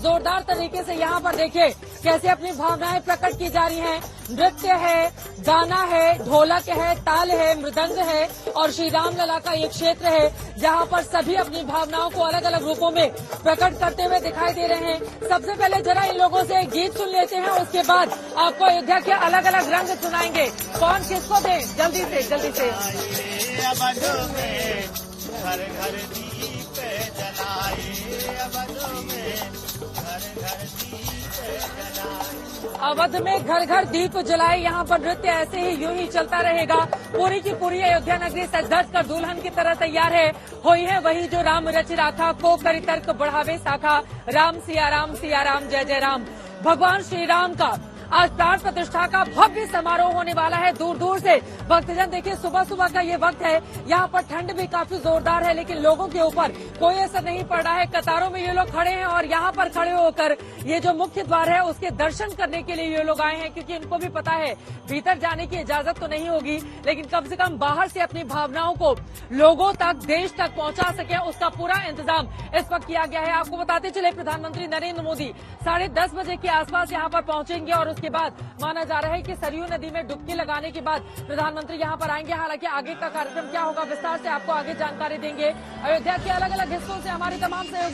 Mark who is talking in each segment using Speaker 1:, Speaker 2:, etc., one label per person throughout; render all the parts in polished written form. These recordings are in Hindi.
Speaker 1: जोरदार तरीके से यहाँ पर देखिए कैसे अपनी भावनाएं प्रकट की जा रही हैं। नृत्य है, गाना है, ढोलक है, ताल है, मृदंग है और श्री राम लला का ये क्षेत्र है जहाँ पर सभी अपनी भावनाओं को अलग अलग रूपों में प्रकट करते हुए दिखाई दे रहे हैं। सबसे पहले जरा इन लोगों से एक गीत सुन लेते हैं, उसके बाद आपको अयोध्या के अलग अलग रंग सुनाएंगे। कौन किसको दें, जल्दी से
Speaker 2: घर घर दीप जलाए,
Speaker 1: अवध में घर घर दीप जलाए। यहाँ पर नृत्य ऐसे ही यूं ही चलता रहेगा। पूरी की पूरी अयोध्या नगरी सज धज कर दुल्हन की तरह तैयार है। होई है वही जो राम रच राखा, को करि तर्क बढ़ावे साखा। राम सिया राम जय जय राम। भगवान श्री राम का आज प्राण प्रतिष्ठा का भव्य समारोह होने वाला है। दूर दूर से भक्तजन देखिए, सुबह सुबह का ये वक्त है, यहाँ पर ठंड भी काफी जोरदार है लेकिन लोगों के ऊपर कोई असर नहीं पड़ रहा है। कतारों में ये लोग खड़े हैं और यहाँ पर खड़े होकर ये जो मुख्य द्वार है उसके दर्शन करने के लिए ये लोग आए हैं, क्योंकि इनको भी पता है भीतर जाने की इजाजत तो नहीं होगी लेकिन कम से कम बाहर से अपनी भावनाओं को लोगों तक, देश तक पहुंचा सके, उसका पूरा इंतजाम इस वक्त किया गया है। आपको बताते चले प्रधानमंत्री नरेंद्र मोदी 10:30 बजे के आसपास यहाँ पर पहुंचेंगे और उसके बाद माना जा रहा है कि सरयू नदी में डुबकी लगाने के बाद प्रधानमंत्री यहां पर आएंगे। हालांकि आगे का कार्यक्रम क्या होगा विस्तार से आपको आगे जानकारी देंगे। अयोध्या के अलग अलग हिस्सों से हमारे तमाम सहयोगी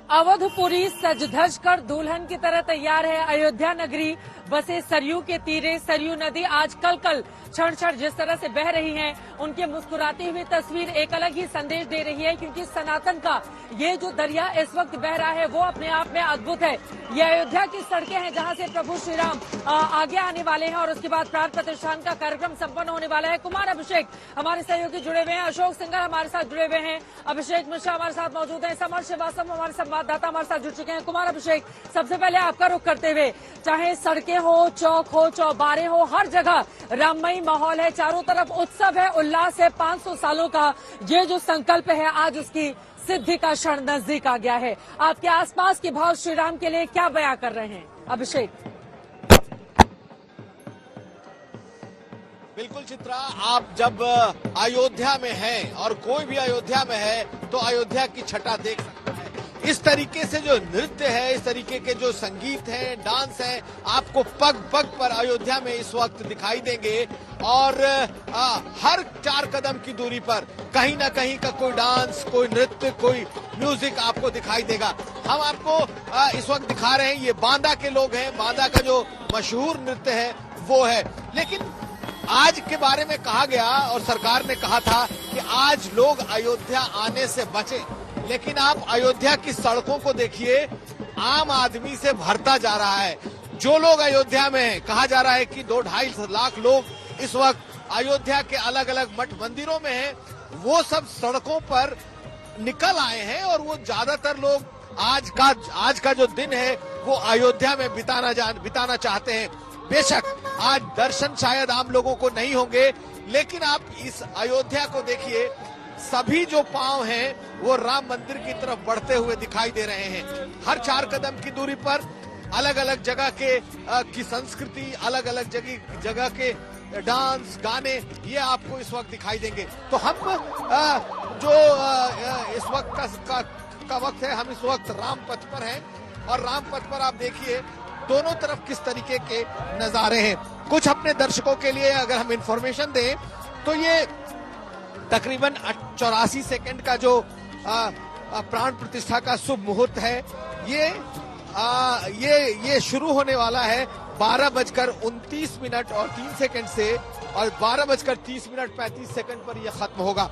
Speaker 1: अवधपुरी सज धज कर दुल्हन की तरह तैयार है। अयोध्या नगरी बसे सरयू के तीरे। सरयू नदी आज कल क्षण क्षण जिस तरह से बह रही है, उनके मुस्कुराती हुई तस्वीर एक अलग ही संदेश दे रही है, क्योंकि सनातन का ये जो दरिया इस वक्त बह रहा है वो अपने आप में अद्भुत है। ये अयोध्या की सड़कें हैं जहां से प्रभु श्री राम आगे आने वाले हैं और उसके बाद प्राण प्रतिष्ठान का कार्यक्रम संपन्न होने वाला है। कुमार अभिषेक हमारे सहयोगी जुड़े हुए हैं, अशोक सिंगर हमारे साथ जुड़े हुए हैं, अभिषेक मिश्रा हमारे साथ मौजूद हैं, समर श्रीवास्तव हमारे संवाददाता हमारे साथ जुड़ चुके हैं। कुमार अभिषेक, सबसे पहले आपका रुख करते हुए, चाहे सड़कें हो, चौक हो, चौबारे हो, हर जगह राममयी माहौल है, चारों तरफ उत्सव है, उल्लास है। 500 सालों का ये जो संकल्प है आज उसकी सिद्धि का क्षण नजदीक आ गया है। आपके आसपास के भाव श्री राम के लिए क्या बयां कर रहे हैं अभिषेक?
Speaker 2: बिल्कुल चित्रा, आप जब अयोध्या में हैं और कोई भी अयोध्या में है तो अयोध्या की छटा देख सकता है। इस तरीके से जो नृत्य है, इस तरीके के जो संगीत है, डांस है, आपको पग पग पर अयोध्या में इस वक्त दिखाई देंगे और हर 4 कदम की दूरी पर कहीं ना कहीं का कोई डांस, कोई नृत्य, कोई म्यूजिक आपको दिखाई देगा। हम आपको इस वक्त दिखा रहे हैं, ये बांदा के लोग हैं। बांदा का जो मशहूर नृत्य है वो है, लेकिन आज के बारे में कहा गया और सरकार ने कहा था कि आज लोग अयोध्या आने से बचें, लेकिन आप अयोध्या की सड़कों को देखिए, आम आदमी से भरता जा रहा है। जो लोग अयोध्या में हैं, कहा जा रहा है कि 2-2.5 लाख लोग इस वक्त अयोध्या के अलग अलग मठ मंदिरों में हैं, वो सब सड़कों पर निकल आए हैं और वो ज्यादातर लोग आज का जो दिन है वो अयोध्या में बिताना चाहते हैं। बेशक आज दर्शन शायद आम लोगों को नहीं होंगे, लेकिन आप इस अयोध्या को देखिए, सभी जो पांव हैं वो राम मंदिर की तरफ बढ़ते हुए दिखाई दे रहे हैं। हर 4 कदम की दूरी पर अलग अलग जगह की संस्कृति, अलग अलग जगह के डांस, गाने, ये आपको इस वक्त दिखाई देंगे। तो हम जो इस वक्त का वक्त है, हम इस वक्त राम पथ पर हैं और रामपथ पर आप देखिए दोनों तरफ किस तरीके के नजारे हैं। कुछ अपने दर्शकों के लिए अगर हम इंफॉर्मेशन दें तो ये तकरीबन 84 सेकंड का जो प्राण प्रतिष्ठा का शुभ मुहूर्त है, ये शुरू होने वाला है 12:29 और 3 सेकंड से, और 12:30 पर यह खत्म होगा।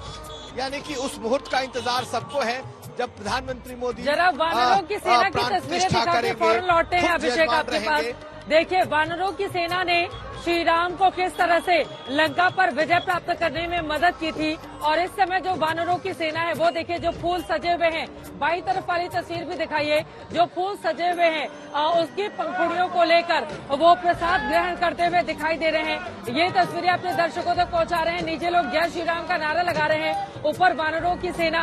Speaker 2: यानी कि उस मुहूर्त का इंतजार सबको है जब प्रधानमंत्री मोदी
Speaker 1: जरा वानरों की सेना की तस्वीरें दिखा के फौरन लौटे हैं अभिषेक आपके पास। देखिए वानरों की सेना ने श्री राम को किस तरह से लंका पर विजय प्राप्त करने में मदद की थी, और इस समय जो वानरों की सेना है वो देखिए जो फूल सजे हुए हैं, बाईं तरफ वाली तस्वीर भी दिखाइए, जो फूल सजे हुए हैं उसकी पंखुड़ियों को लेकर वो प्रसाद ग्रहण करते हुए दिखाई दे रहे हैं। ये तस्वीरें अपने दर्शकों तक पहुंचा रहे हैं। नीचे लोग जय श्री राम का नारा लगा रहे हैं, ऊपर वानरों की सेना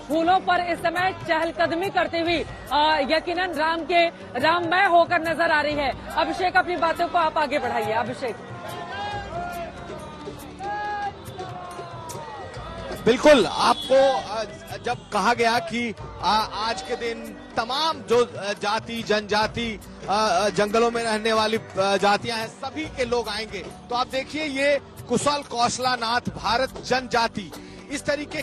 Speaker 1: फूलों पर इस समय चहलकदमी करती हुई यकीनन राममय होकर नजर आ रही है। अभिषेक अपनी बातों को आप आगे बढ़ाइए। अभिषेक
Speaker 2: बिल्कुल, आपको जब कहा गया कि आज के दिन तमाम जो जाति जनजाति जंगलों में रहने वाली जातियां हैं सभी के लोग आएंगे, तो आप देखिए ये कुशल कौशलानाथ भारत जनजाति इस तरीके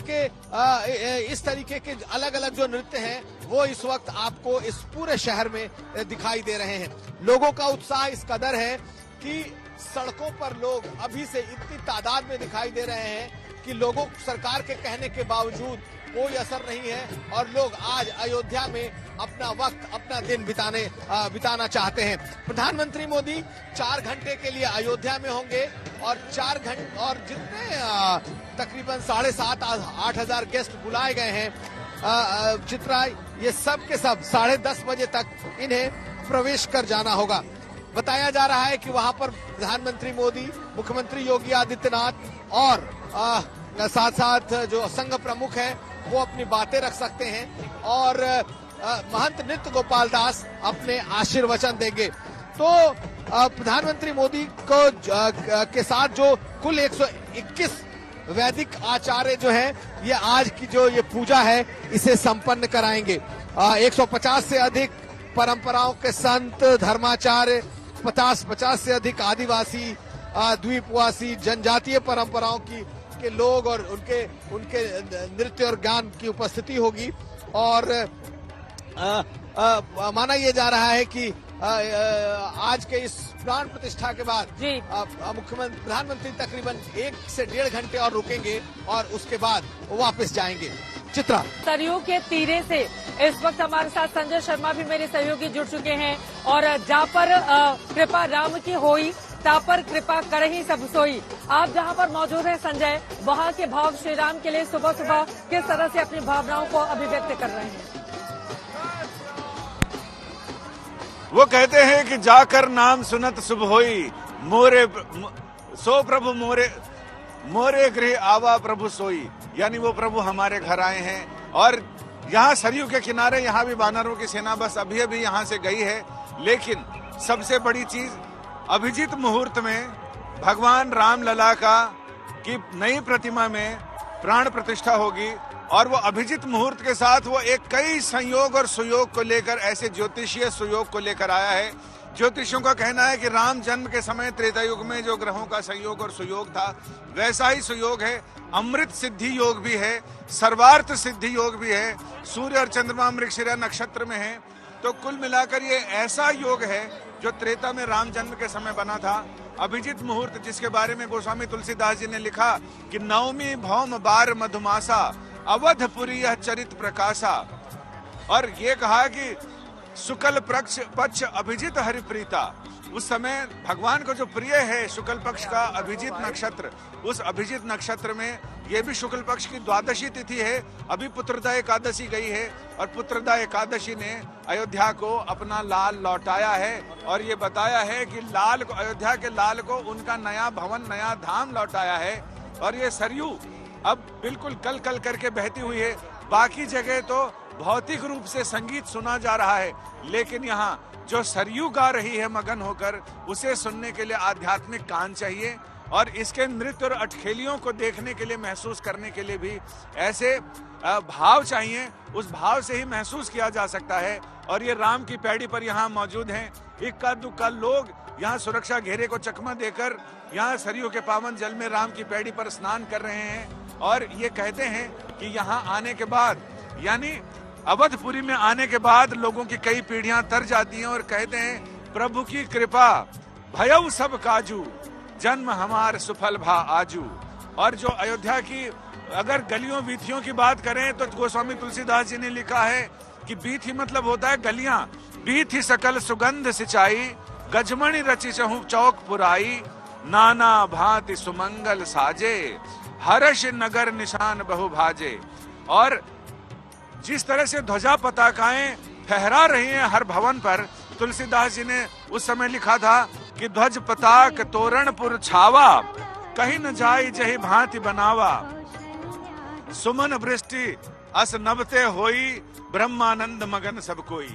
Speaker 2: के अलग अलग जो नृत्य हैं वो इस वक्त आपको इस पूरे शहर में दिखाई दे रहे हैं। लोगों का उत्साह इस कदर है कि सड़कों पर लोग अभी से इतनी तादाद में दिखाई दे रहे हैं कि लोगों सरकार के कहने के बावजूद कोई असर नहीं है, और लोग आज अयोध्या में अपना वक्त अपना दिन बिताना चाहते हैं। प्रधानमंत्री मोदी 4 घंटे के लिए अयोध्या में होंगे, और 4 घंटे और जितने तकरीबन 7,500-8 हजार गेस्ट बुलाए गए हैं चित्रा, ये सब के सब 10:30 बजे तक इन्हें प्रवेश कर जाना होगा। बताया जा रहा है कि वहां पर प्रधानमंत्री मोदी, मुख्यमंत्री योगी आदित्यनाथ और साथ साथ जो संघ प्रमुख है वो अपनी बातें रख सकते हैं, और महंत नृत्य गोपाल दास अपने आशीर्वचन देंगे। तो प्रधानमंत्री मोदी को के साथ जो कुल 121 वैदिक आचार्य जो हैं ये आज की जो ये पूजा है इसे संपन्न कराएंगे। 150 से अधिक परंपराओं के संत धर्माचार्य, 50 से अधिक आदिवासी द्वीपवासी जनजातीय परंपराओं के लोग और उनके नृत्य और ज्ञान की उपस्थिति होगी। और माना यह जा रहा है कि आज के इस प्राण प्रतिष्ठा के बाद प्रधानमंत्री तकरीबन 1 से 1.5 घंटे और रुकेंगे और उसके बाद वापस जाएंगे। चित्रा,
Speaker 1: सरयू के तीरे से इस वक्त हमारे साथ संजय शर्मा भी मेरे सहयोगी जुड़ चुके हैं, और जहाँ पर कृपा राम की होई ता पर कृपा कर ही सब सोई। आप जहाँ पर मौजूद हैं संजय, वहाँ के भाव श्री राम के लिए सुबह सुबह किस तरह से अपनी भावनाओं को अभिव्यक्त कर रहे हैं?
Speaker 3: वो कहते हैं कि जाकर नाम सुनत शुभ होई, मोरे सो प्रभु मोरे गृह आवा प्रभु सोई। यानी वो प्रभु हमारे घर आए हैं। और यहाँ सरयू के किनारे यहाँ भी वानरों की सेना बस अभी अभी यहाँ से गई है। लेकिन सबसे बड़ी चीज, अभिजीत मुहूर्त में भगवान राम लला की नई प्रतिमा में प्राण प्रतिष्ठा होगी, और वो अभिजीत मुहूर्त के साथ वो एक कई संयोग और सुयोग को लेकर, ऐसे ज्योतिषीय सुयोग को लेकर आया है। ज्योतिषियों का कहना है कि राम जन्म के समय त्रेता युग में जो ग्रहों का संयोग और सुयोग था वैसा ही सुयोग है। अमृत सिद्धि योग भी है, सर्वार्थ सिद्धि योग भी है, सूर्य और चंद्रमा मृगशिरा नक्षत्र में है। तो कुल मिलाकर ये ऐसा योग है जो त्रेता में राम जन्म के समय बना था। अभिजीत मुहूर्त, जिसके बारे में गोस्वामी तुलसीदास जी ने लिखा कि नवमी भौम बार मधुमासा, अवधपुरी यह चरित प्रकाशा। और ये कहा कि शुक्ल पक्ष अभिजीत हरिप्रीता, उस समय भगवान को जो प्रिय है शुक्ल पक्ष का अभिजीत नक्षत्र, उस अभिजीत नक्षत्र में ये भी शुक्ल पक्ष की द्वादशी तिथि है। अभी पुत्रदा एकादशी गई है, और पुत्रदा एकादशी ने अयोध्या को अपना लाल लौटाया है, और ये बताया है कि लाल को, अयोध्या के लाल को उनका नया भवन, नया धाम लौटाया है। और ये सरयू अब बिल्कुल कल कल करके बहती हुई है। बाकी जगह तो भौतिक रूप से संगीत सुना जा रहा है, लेकिन यहाँ जो सरयू गा रही है मगन होकर, उसे सुनने के लिए आध्यात्मिक कान चाहिए। और इसके नृत्य और अटखेलियों को देखने के लिए, महसूस करने के लिए भी ऐसे भाव चाहिए। उस भाव से ही महसूस किया जा सकता है। और ये राम की पैड़ी पर यहाँ मौजूद हैं। इक्का दुक्का लोग यहाँ सुरक्षा घेरे को चकमा देकर यहाँ सरयू के पावन जल में राम की पैड़ी पर स्नान कर रहे हैं। और ये कहते हैं कि यहाँ आने के बाद, यानी अवधपुरी में आने के बाद लोगों की कई पीढ़ियां तर जाती हैं और कहते हैं प्रभु की कृपा भयउ सब काजू, जन्म हमार सुफल भा आजू। और जो अयोध्या की अगर गलियों वीथियों की बात करें तो गोस्वामी तुलसीदास जी ने लिखा है कि बीथी मतलब होता है गलियां। बीथी सकल सुगंध सिंचाई, गजमणि रचि चहु चौक पुराई, नाना भांति सुमंगल साजे, हर्ष नगर निशान बहु भाजे। और जिस तरह से ध्वजा पताकाएं फहरा रही हैं हर भवन पर, तुलसीदास जी ने उस समय लिखा था कि ध्वज पताक तोरणपुर छावा, कहीं न जाई जही भांति बनावा, सुमन वृष्टि अस नभते होई, ब्रह्मानंद मगन सब कोई।